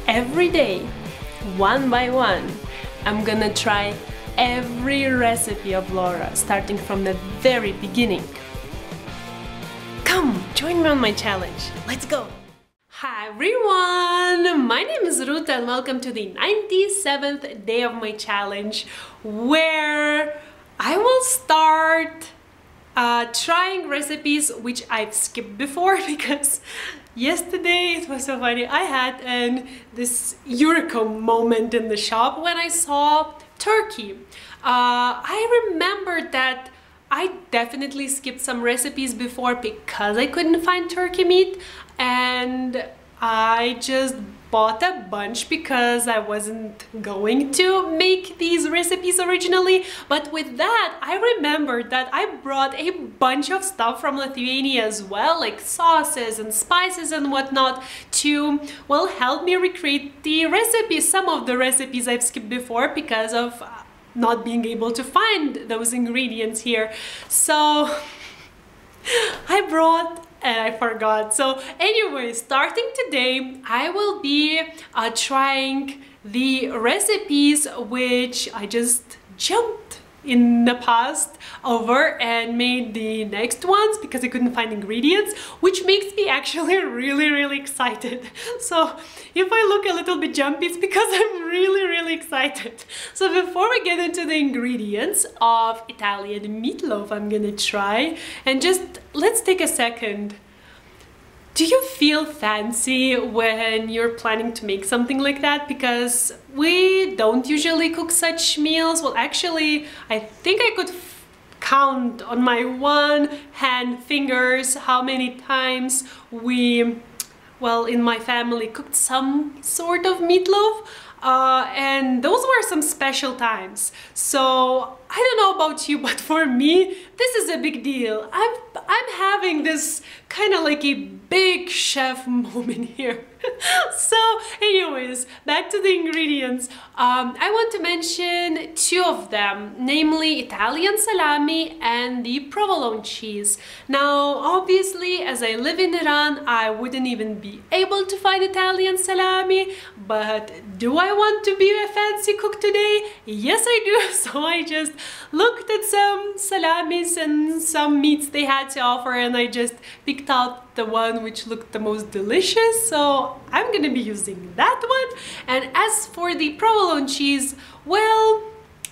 every day, one by one, I'm gonna try every recipe of Laura, starting from the very beginning. Come, join me on my challenge. Let's go! Hi everyone! My name is Ruta and welcome to the 97th day of my challenge, where I will start trying recipes which I've skipped before, because yesterday it was so funny. I had this eureka moment in the shop when I saw turkey. I remembered that I definitely skipped some recipes before because I couldn't find turkey meat, and I just bought a bunch because I wasn't going to make these recipes originally. But with that, I remembered that I brought a bunch of stuff from Lithuania as well, like sauces and spices and whatnot, to, well, help me recreate the recipes, some of the recipes I've skipped before because of not being able to find those ingredients here. So I brought and I forgot. So anyway, starting today, I will be trying the recipes which I just jumped in the past over and made the next ones because I couldn't find ingredients, which makes me actually really excited. So if I look a little bit jumpy, it's because I'm really excited. So before we get into the ingredients of Italian meatloaf I'm gonna try, and just let's take a second. Do you feel fancy when you're planning to make something like that? Because we don't usually cook such meals. Well, actually, I think I could count on my one hand fingers how many times we, well, in my family cooked some sort of meatloaf. And those were some special times. So I don't know about you, but for me, this is a big deal. I'm having this kind of like a big chef moment here. So anyways, back to the ingredients. I want to mention two of them, namely Italian salami and the provolone cheese. Now, obviously, as I live in Iran, I wouldn't even be able to find Italian salami, but do I want to be a fancy cook today? Yes, I do. So I just looked at some salamis and some meats they had to offer, and I just picked out the one which looked the most delicious, so I'm gonna be using that one. And as for the provolone cheese, well,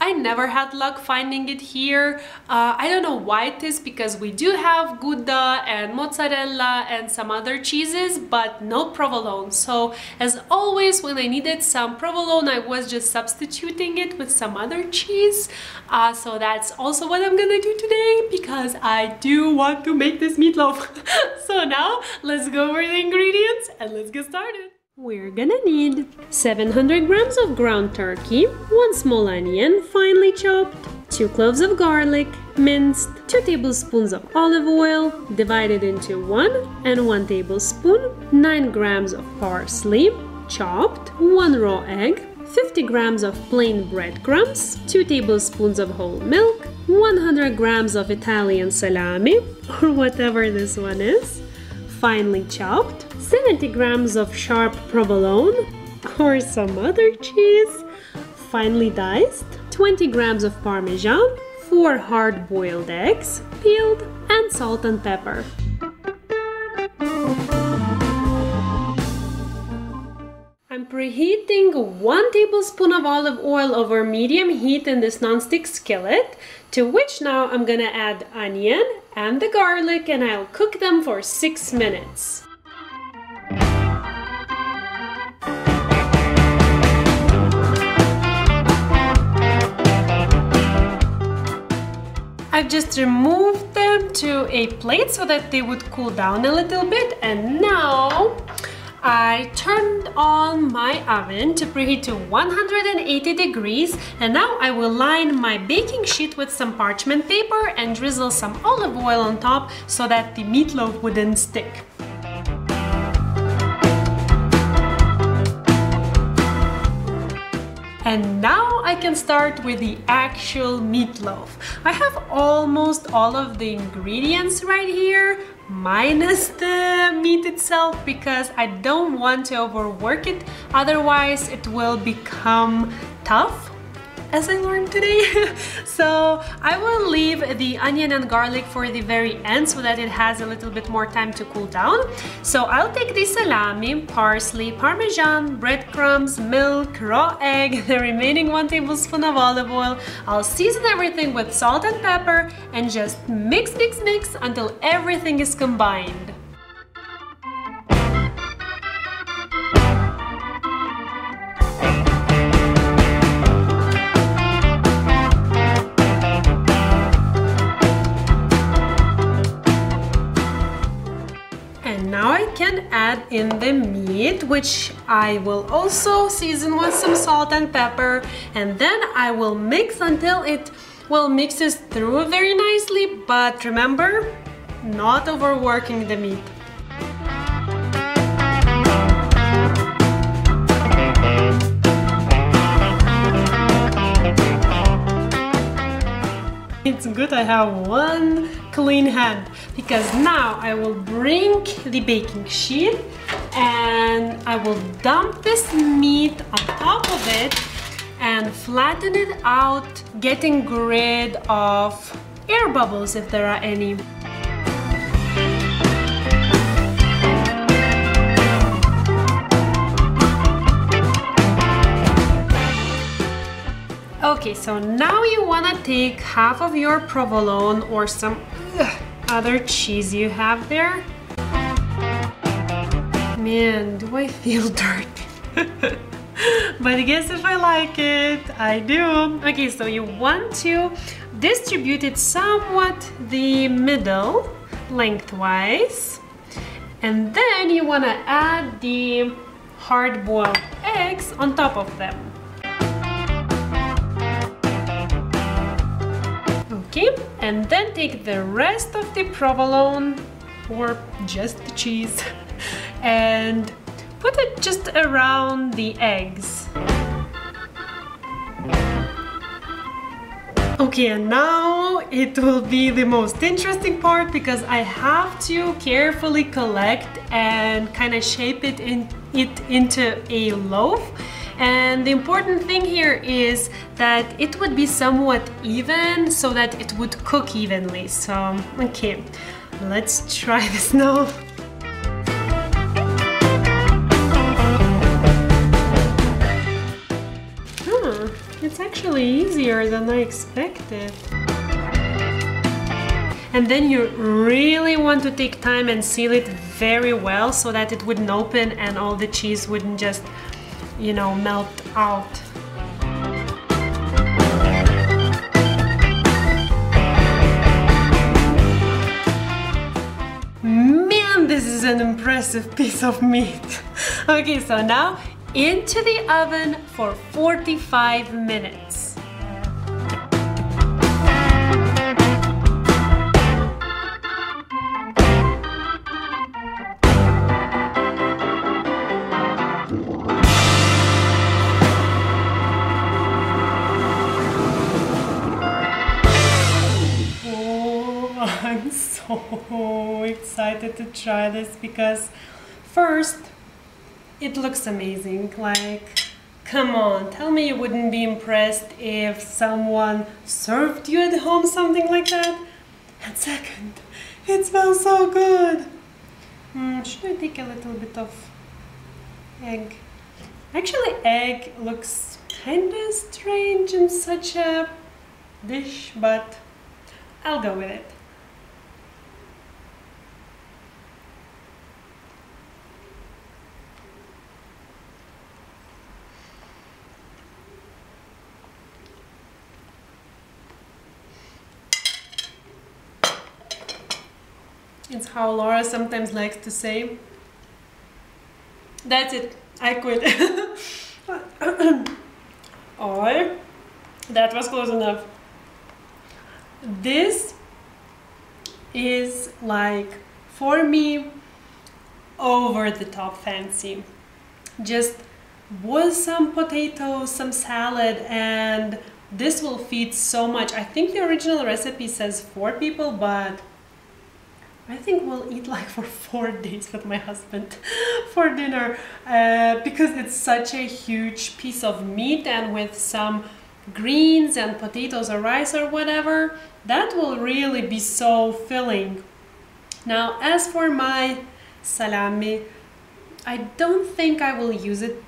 I never had luck finding it here. I don't know why it is, because we do have Gouda and mozzarella and some other cheeses, but no provolone. So as always, when I needed some provolone, I was just substituting it with some other cheese. So that's also what I'm gonna do today, because I do want to make this meatloaf. So now let's go over the ingredients and let's get started. We're gonna need 700 grams of ground turkey, 1 small onion, finely chopped, 2 cloves of garlic, minced, 2 tablespoons of olive oil, divided into 1 and 1 tablespoon, 9 grams of parsley, chopped, 1 raw egg, 50 grams of plain breadcrumbs, 2 tablespoons of whole milk, 100 grams of Italian salami, or whatever this one is, finely chopped, 70 grams of sharp provolone or some other cheese, finely diced, 20 grams of Parmesan, 4 hard-boiled eggs, peeled, and salt and pepper. I'm preheating 1 tablespoon of olive oil over medium heat in this nonstick skillet, to which now I'm gonna add onion and the garlic, and I'll cook them for 6 minutes. I've just removed them to a plate so that they would cool down a little bit, and now I turned on my oven to preheat to 180 degrees, and now I will line my baking sheet with some parchment paper and drizzle some olive oil on top so that the meatloaf wouldn't stick. And now I can start with the actual meatloaf. I have almost all of the ingredients right here, minus the meat itself, because I don't want to overwork it, otherwise it will become tough, as I learned today. So I will leave the onion and garlic for the very end so that it has a little bit more time to cool down. So I'll take the salami, parsley, parmesan, breadcrumbs, milk, raw egg, the remaining 1 tablespoon of olive oil. I'll season everything with salt and pepper and just mix until everything is combined. Now I can add in the meat, which I will also season with some salt and pepper, and then I will mix until it mixes through very nicely, but remember, not overworking the meat. It's good I have one clean hand, because now I will bring the baking sheet and I will dump this meat on top of it and flatten it out, getting rid of air bubbles if there are any. Okay, so now you want to take half of your provolone or some other cheese you have there. Man, do I feel dirty? But I guess if I like it, I do. Okay, so you want to distribute it somewhat the middle, lengthwise. And then you want to add the hard-boiled eggs on top of them. Okay, and then take the rest of the provolone, or just the cheese, and put it just around the eggs. Okay, and now it will be the most interesting part, because I have to carefully collect and kind of shape it into a loaf. And the important thing here is that it would be somewhat even so that it would cook evenly. So, okay, let's try this now. It's actually easier than I expected. And then you really want to take time and seal it very well so that it wouldn't open and all the cheese wouldn't just, you know, melt out. Man, this is an impressive piece of meat. Okay, so now into the oven for 45 minutes. I'm so excited to try this, because first, it looks amazing. Like, come on, tell me you wouldn't be impressed if someone served you at home something like that. And second, it smells so good. Should I take a little bit of egg? Actually, egg looks kinda strange in such a dish, but I'll go with it. It's how Laura sometimes likes to say, that's it, I quit. Or, that was close enough. This is like, for me, over the top fancy. Just with some potatoes, some salad, and this will feed so much. I think the original recipe says 4 people, but I think we'll eat like for 4 days with my husband for dinner because it's such a huge piece of meat, and with some greens and potatoes or rice or whatever, that will really be so filling. Now, as for my salami, I don't think I will use it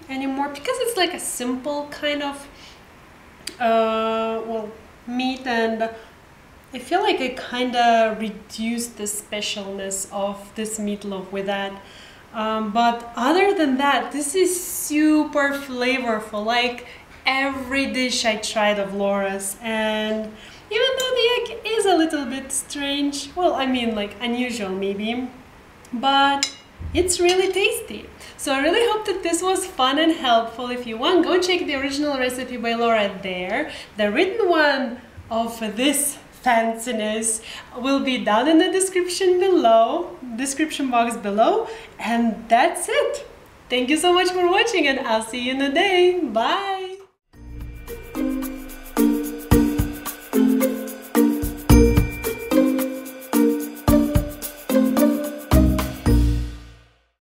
anymore because it's like a simple kind of well, meat, and I feel like I kind of reduced the specialness of this meatloaf with that. But other than that, this is super flavorful, like every dish I tried of Laura's. And even though the egg is a little bit strange, well, I mean like unusual maybe, but it's really tasty. So I really hope that this was fun and helpful. If you want, go check the original recipe by Laura there. The written one of this fanciness will be down in the description box below. And that's it. Thank you so much for watching, and I'll see you in a day. Bye.